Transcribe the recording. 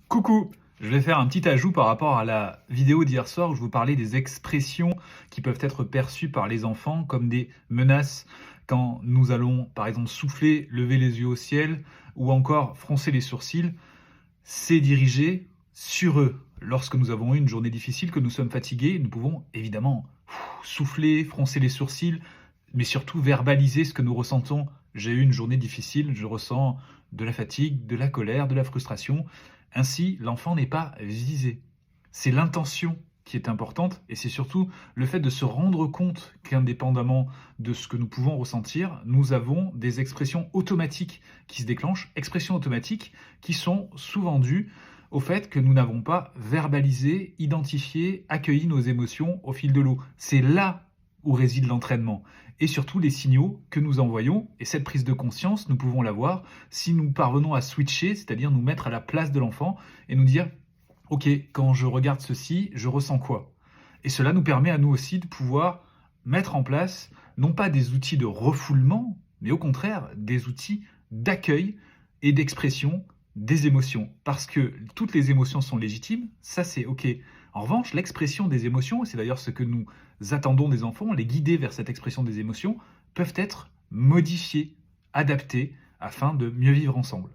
Coucou! Je vais faire un petit ajout par rapport à la vidéo d'hier soir où je vous parlais des expressions qui peuvent être perçues par les enfants comme des menaces quand nous allons, par exemple, souffler, lever les yeux au ciel ou encore froncer les sourcils. C'est dirigé sur eux. Lorsque nous avons eu une journée difficile, que nous sommes fatigués, nous pouvons évidemment souffler, froncer les sourcils, mais surtout verbaliser ce que nous ressentons. J'ai eu une journée difficile, je ressens de la fatigue, de la colère, de la frustration. Ainsi, l'enfant n'est pas visé. C'est l'intention qui est importante et c'est surtout le fait de se rendre compte qu'indépendamment de ce que nous pouvons ressentir, nous avons des expressions automatiques qui se déclenchent, expressions automatiques qui sont souvent dues au fait que nous n'avons pas verbalisé, identifié, accueilli nos émotions au fil de l'eau. C'est là où réside l'entraînement et surtout les signaux que nous envoyons. Et cette prise de conscience, nous pouvons l'avoir si nous parvenons à switcher, c'est-à-dire nous mettre à la place de l'enfant et nous dire « Ok, quand je regarde ceci, je ressens quoi ?» Et cela nous permet à nous aussi de pouvoir mettre en place non pas des outils de refoulement, mais au contraire des outils d'accueil et d'expression des émotions. Parce que toutes les émotions sont légitimes, ça c'est ok. En revanche, l'expression des émotions, et c'est d'ailleurs ce que nous attendons des enfants, les guider vers cette expression des émotions, peuvent être modifiées, adaptées, afin de mieux vivre ensemble.